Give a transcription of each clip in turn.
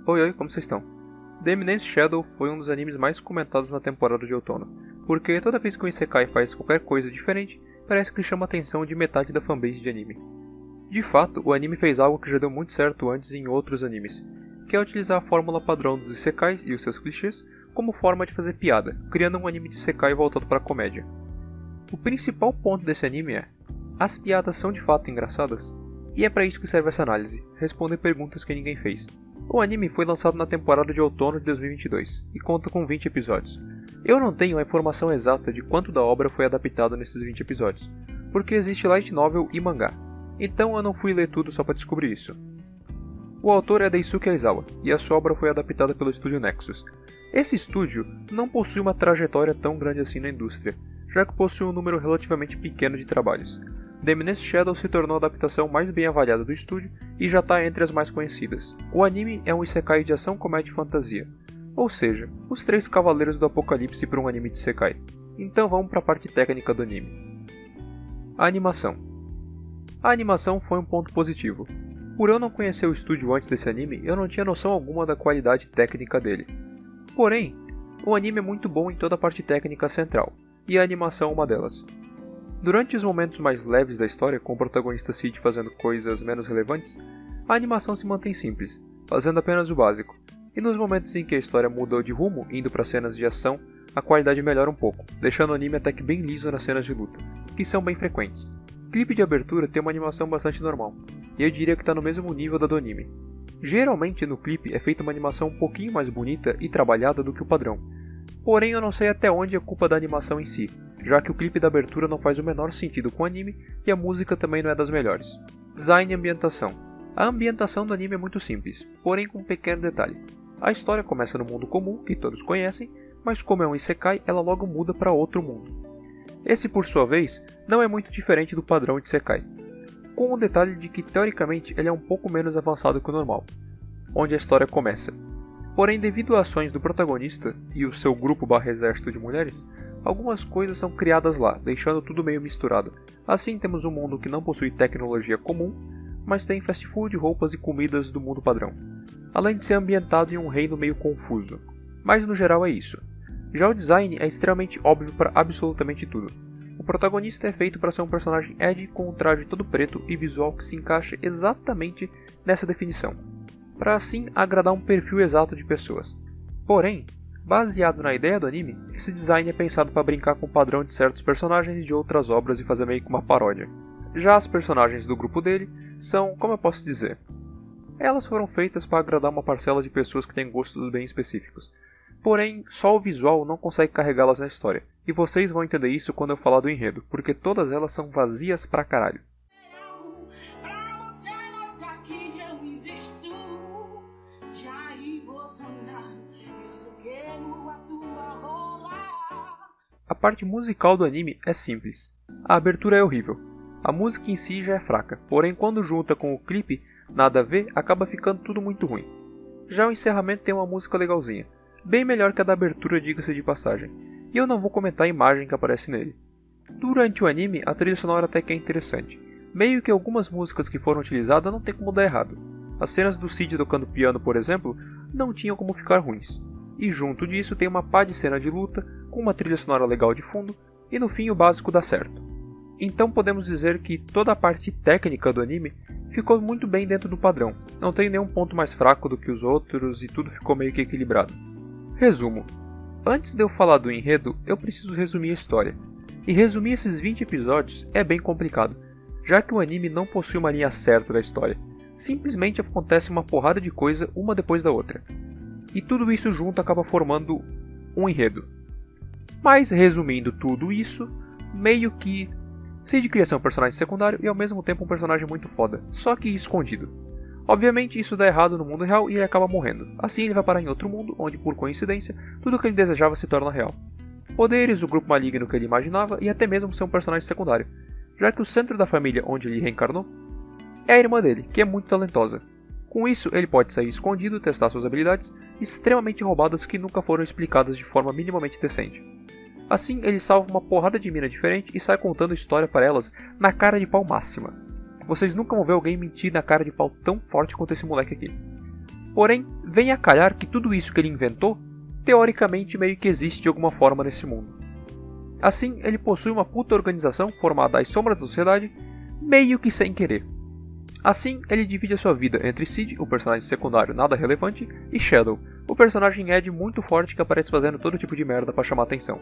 Oi, oi, como vocês estão? The Eminence Shadow foi um dos animes mais comentados na temporada de outono, porque toda vez que um Isekai faz qualquer coisa diferente, parece que ele chama a atenção de metade da fanbase de anime. De fato, o anime fez algo que já deu muito certo antes em outros animes, que é utilizar a fórmula padrão dos Isekais e os seus clichês como forma de fazer piada, criando um anime de Isekai voltado para a comédia. O principal ponto desse anime é: as piadas são de fato engraçadas? E é para isso que serve essa análise, responder perguntas que ninguém fez. O anime foi lançado na temporada de outono de 2022 e conta com 20 episódios. Eu não tenho a informação exata de quanto da obra foi adaptado nesses 20 episódios, porque existe light novel e mangá, então eu não fui ler tudo só para descobrir isso. O autor é Daisuke Aizawa, e a sua obra foi adaptada pelo estúdio Nexus. Esse estúdio não possui uma trajetória tão grande assim na indústria, já que possui um número relativamente pequeno de trabalhos. The Eminence Shadow se tornou a adaptação mais bem avaliada do estúdio e já está entre as mais conhecidas. O anime é um isekai de ação, comédia e fantasia, ou seja, os três cavaleiros do apocalipse para um anime de isekai. Então vamos para a parte técnica do anime. A animação. A animação foi um ponto positivo. Por eu não conhecer o estúdio antes desse anime, eu não tinha noção alguma da qualidade técnica dele. Porém, o anime é muito bom em toda a parte técnica central, e a animação é uma delas. Durante os momentos mais leves da história, com o protagonista Cid fazendo coisas menos relevantes, a animação se mantém simples, fazendo apenas o básico, e nos momentos em que a história mudou de rumo, indo para cenas de ação, a qualidade melhora um pouco, deixando o anime até que bem liso nas cenas de luta, que são bem frequentes. O clipe de abertura tem uma animação bastante normal, e eu diria que está no mesmo nível da do anime. Geralmente no clipe é feita uma animação um pouquinho mais bonita e trabalhada do que o padrão, porém eu não sei até onde é culpa da animação em si, já que o clipe da abertura não faz o menor sentido com o anime e a música também não é das melhores. Design e ambientação. A ambientação do anime é muito simples, porém com um pequeno detalhe. A história começa no mundo comum, que todos conhecem, mas como é um isekai, ela logo muda para outro mundo. Esse, por sua vez, não é muito diferente do padrão de isekai, com o detalhe de que teoricamente ele é um pouco menos avançado que o normal, onde a história começa. Porém, devido a ações do protagonista e o seu grupo/exército de mulheres, algumas coisas são criadas lá, deixando tudo meio misturado. Assim temos um mundo que não possui tecnologia comum, mas tem fast food, roupas e comidas do mundo padrão, além de ser ambientado em um reino meio confuso. Mas no geral é isso. Já o design é extremamente óbvio para absolutamente tudo. O protagonista é feito para ser um personagem edgy com um traje todo preto e visual que se encaixa exatamente nessa definição, para assim agradar um perfil exato de pessoas. Porém, baseado na ideia do anime, esse design é pensado para brincar com o padrão de certos personagens de outras obras e fazer meio que uma paródia. Já as personagens do grupo dele são, como eu posso dizer, elas foram feitas para agradar uma parcela de pessoas que têm gostos bem específicos. Porém, só o visual não consegue carregá-las na história, e vocês vão entender isso quando eu falar do enredo, porque todas elas são vazias pra caralho. A parte musical do anime é simples. A abertura é horrível. A música em si já é fraca, porém quando junta com o clipe, nada a ver, acaba ficando tudo muito ruim. Já o encerramento tem uma música legalzinha, bem melhor que a da abertura, diga-se de passagem, e eu não vou comentar a imagem que aparece nele. Durante o anime, a trilha sonora até que é interessante. Meio que algumas músicas que foram utilizadas não tem como dar errado. As cenas do Cid tocando piano, por exemplo, não tinham como ficar ruins. E junto disso tem uma pá de cena de luta, com uma trilha sonora legal de fundo, e no fim o básico dá certo. Então podemos dizer que toda a parte técnica do anime ficou muito bem dentro do padrão, não tem nenhum ponto mais fraco do que os outros e tudo ficou meio que equilibrado. Resumo. Antes de eu falar do enredo, eu preciso resumir a história. E resumir esses 20 episódios é bem complicado, já que o anime não possui uma linha certa da história. Simplesmente acontece uma porrada de coisa uma depois da outra. E tudo isso junto acaba formando um enredo. Mas resumindo tudo isso, meio que Cid queria ser um personagem secundário e ao mesmo tempo um personagem muito foda, só que escondido. Obviamente isso dá errado no mundo real e ele acaba morrendo. Assim ele vai parar em outro mundo, onde por coincidência, tudo o que ele desejava se torna real. Poderes, o grupo maligno que ele imaginava e até mesmo ser um personagem secundário, já que o centro da família onde ele reencarnou é a irmã dele, que é muito talentosa. Com isso, ele pode sair escondido, testar suas habilidades extremamente roubadas que nunca foram explicadas de forma minimamente decente. Assim, ele salva uma porrada de mina diferente e sai contando história para elas na cara de pau máxima. Vocês nunca vão ver alguém mentir na cara de pau tão forte quanto esse moleque aqui. Porém, vem a calhar que tudo isso que ele inventou, teoricamente meio que existe de alguma forma nesse mundo. Assim, ele possui uma puta organização formada às sombras da sociedade, meio que sem querer. Assim, ele divide a sua vida entre Sid, o personagem secundário nada relevante, e Shadow, o personagem Ed muito forte que aparece fazendo todo tipo de merda para chamar atenção.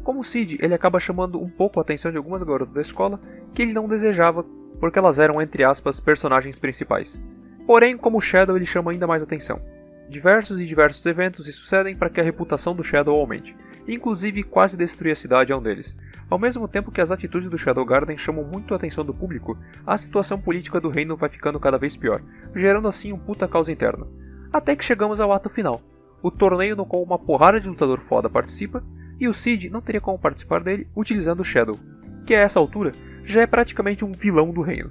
Como Sid, ele acaba chamando um pouco a atenção de algumas garotas da escola que ele não desejava, porque elas eram, entre aspas, personagens principais. Porém, como Shadow, ele chama ainda mais atenção. Diversos eventos se sucedem para que a reputação do Shadow aumente, inclusive quase destruir a cidade é um deles. Ao mesmo tempo que as atitudes do Shadow Garden chamam muito a atenção do público, a situação política do reino vai ficando cada vez pior, gerando assim um puta caos interno. Até que chegamos ao ato final, o torneio no qual uma porrada de lutador foda participa, e o Sid não teria como participar dele utilizando o Shadow, que a essa altura já é praticamente um vilão do reino.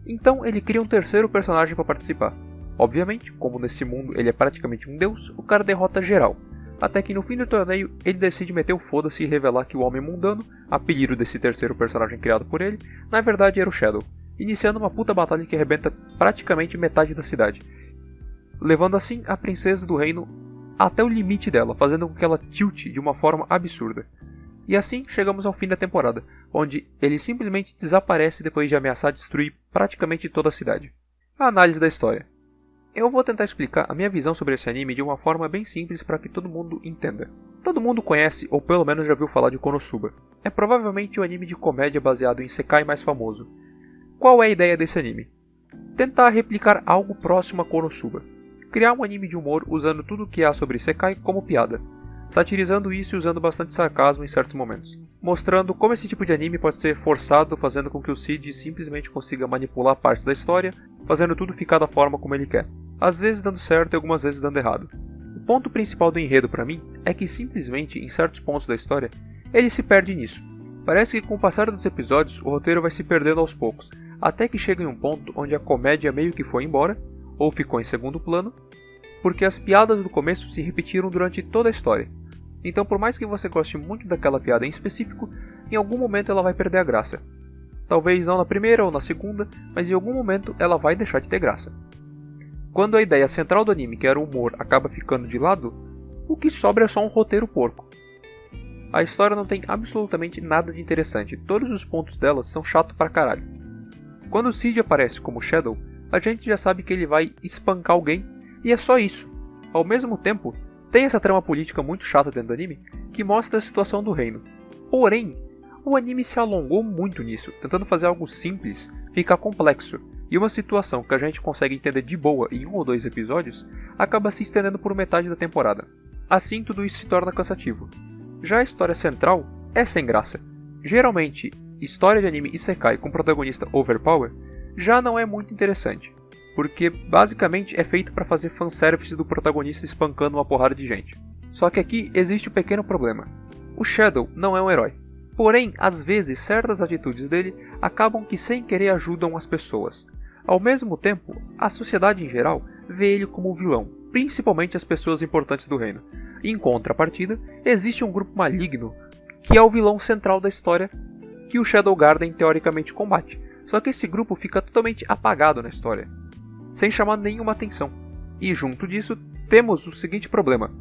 Então ele cria um terceiro personagem para participar. Obviamente, como nesse mundo ele é praticamente um deus, o cara derrota geral. Até que no fim do torneio, ele decide meter o foda-se e revelar que o Homem Mundano, apelido desse terceiro personagem criado por ele, na verdade era o Shadow, iniciando uma puta batalha que arrebenta praticamente metade da cidade, levando assim a princesa do reino até o limite dela, fazendo com que ela tilte de uma forma absurda. E assim chegamos ao fim da temporada, onde ele simplesmente desaparece depois de ameaçar destruir praticamente toda a cidade. A análise da história. Eu vou tentar explicar a minha visão sobre esse anime de uma forma bem simples para que todo mundo entenda. Todo mundo conhece, ou pelo menos já ouviu falar de Konosuba. É provavelmente o anime de comédia baseado em Isekai mais famoso. Qual é a ideia desse anime? Tentar replicar algo próximo a Konosuba. Criar um anime de humor usando tudo o que há sobre Isekai como piada, satirizando isso e usando bastante sarcasmo em certos momentos, mostrando como esse tipo de anime pode ser forçado, fazendo com que o Sid simplesmente consiga manipular partes da história, fazendo tudo ficar da forma como ele quer, às vezes dando certo e algumas vezes dando errado. O ponto principal do enredo para mim é que simplesmente, em certos pontos da história, ele se perde nisso. Parece que com o passar dos episódios o roteiro vai se perdendo aos poucos, até que chega em um ponto onde a comédia meio que foi embora, ou ficou em segundo plano, porque as piadas do começo se repetiram durante toda a história. Então, por mais que você goste muito daquela piada em específico, em algum momento ela vai perder a graça. Talvez não na primeira ou na segunda, mas em algum momento ela vai deixar de ter graça. Quando a ideia central do anime, que era o humor, acaba ficando de lado, o que sobra é só um roteiro porco. A história não tem absolutamente nada de interessante, todos os pontos dela são chato pra caralho. Quando o Sid aparece como Shadow, a gente já sabe que ele vai espancar alguém, e é só isso. Ao mesmo tempo, tem essa trama política muito chata dentro do anime, que mostra a situação do reino. Porém, o anime se alongou muito nisso, tentando fazer algo simples ficar complexo, e uma situação que a gente consegue entender de boa em 1 ou 2 episódios, acaba se estendendo por metade da temporada. Assim tudo isso se torna cansativo. Já a história central é sem graça. Geralmente, história de anime Isekai com protagonista overpower já não é muito interessante, porque basicamente é feito para fazer fanservice do protagonista espancando uma porrada de gente. Só que aqui existe um pequeno problema. O Shadow não é um herói. Porém, às vezes certas atitudes dele acabam que sem querer ajudam as pessoas. Ao mesmo tempo, a sociedade em geral vê ele como vilão, principalmente as pessoas importantes do reino. Em contrapartida, existe um grupo maligno, que é o vilão central da história, que o Shadow Garden teoricamente combate. Só que esse grupo fica totalmente apagado na história, sem chamar nenhuma atenção. E junto disso, temos o seguinte problema.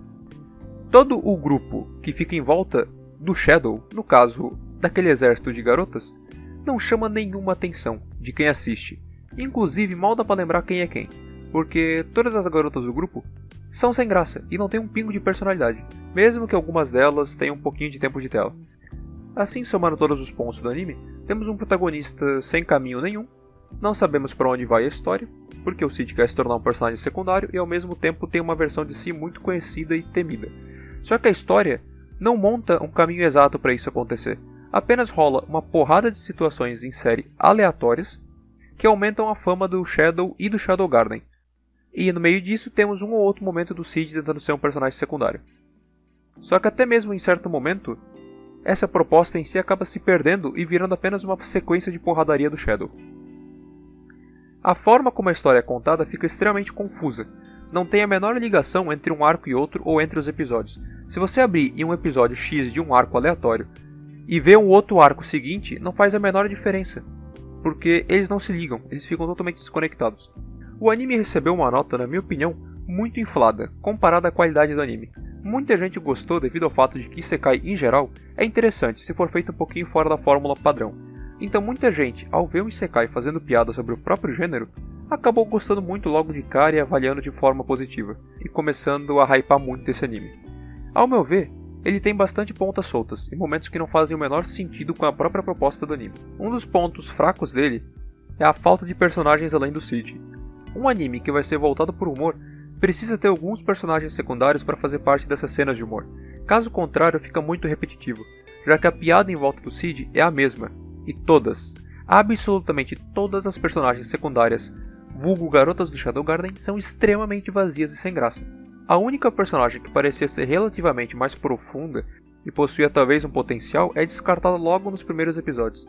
Todo o grupo que fica em volta do Shadow, no caso daquele exército de garotas, não chama nenhuma atenção de quem assiste. Inclusive, mal dá pra lembrar quem é quem, porque todas as garotas do grupo são sem graça e não tem um pingo de personalidade, mesmo que algumas delas tenham um pouquinho de tempo de tela. Assim, somando todos os pontos do anime, temos um protagonista sem caminho nenhum, não sabemos para onde vai a história, porque o Sid quer se tornar um personagem secundário e ao mesmo tempo tem uma versão de si muito conhecida e temida. Só que a história não monta um caminho exato para isso acontecer, apenas rola uma porrada de situações em série aleatórias que aumentam a fama do Shadow e do Shadow Garden. E no meio disso temos um ou outro momento do Sid tentando ser um personagem secundário. Só que até mesmo em certo momento, essa proposta em si acaba se perdendo e virando apenas uma sequência de porradaria do Shadow. A forma como a história é contada fica extremamente confusa. Não tem a menor ligação entre um arco e outro ou entre os episódios. Se você abrir em um episódio X de um arco aleatório e ver um outro arco seguinte, não faz a menor diferença, porque eles não se ligam, eles ficam totalmente desconectados. O anime recebeu uma nota, na minha opinião, muito inflada, comparada à qualidade do anime. Muita gente gostou devido ao fato de que Isekai, em geral, é interessante se for feito um pouquinho fora da fórmula padrão. Então muita gente, ao ver um Isekai fazendo piada sobre o próprio gênero, acabou gostando muito logo de cara e avaliando de forma positiva, e começando a hypar muito esse anime. Ao meu ver, ele tem bastante pontas soltas, e momentos que não fazem o menor sentido com a própria proposta do anime. Um dos pontos fracos dele é a falta de personagens além do Cid. Um anime que vai ser voltado por humor precisa ter alguns personagens secundários para fazer parte dessas cenas de humor. Caso contrário, fica muito repetitivo, já que a piada em volta do Cid é a mesma, e todas, absolutamente todas as personagens secundárias, vulgo garotas do Shadow Garden, são extremamente vazias e sem graça. A única personagem que parecia ser relativamente mais profunda e possuía talvez um potencial é descartada logo nos primeiros episódios.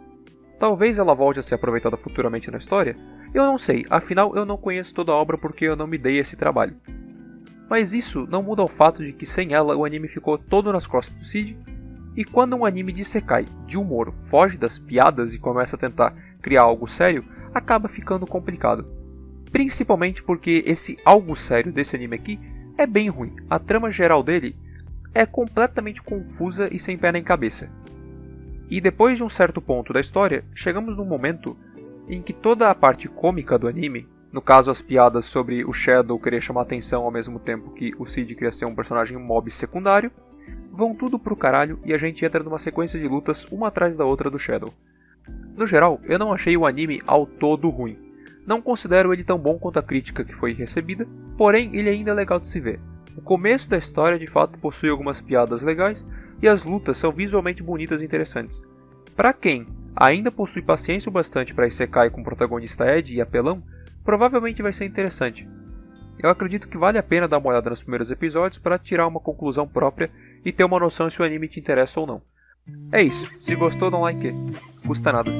Talvez ela volte a ser aproveitada futuramente na história? Eu não sei, afinal eu não conheço toda a obra porque eu não me dei esse trabalho. Mas isso não muda o fato de que sem ela o anime ficou todo nas costas do Cid, e quando um anime de Isekai, de humor, foge das piadas e começa a tentar criar algo sério, acaba ficando complicado. Principalmente porque esse algo sério desse anime aqui é bem ruim, a trama geral dele é completamente confusa e sem pé nem cabeça. E depois de um certo ponto da história, chegamos num momento em que toda a parte cômica do anime, no caso as piadas sobre o Shadow querer chamar atenção ao mesmo tempo que o Cid queria ser um personagem mob secundário, vão tudo pro caralho e a gente entra numa sequência de lutas uma atrás da outra do Shadow. No geral, eu não achei o anime ao todo ruim. Não considero ele tão bom quanto a crítica que foi recebida, porém ele ainda é legal de se ver. O começo da história de fato possui algumas piadas legais e as lutas são visualmente bonitas e interessantes. Para quem ainda possui paciência o bastante para Isekai com o protagonista Ed e apelão, provavelmente vai ser interessante. Eu acredito que vale a pena dar uma olhada nos primeiros episódios para tirar uma conclusão própria e ter uma noção se o anime te interessa ou não. É isso, se gostou dá um like, custa nada.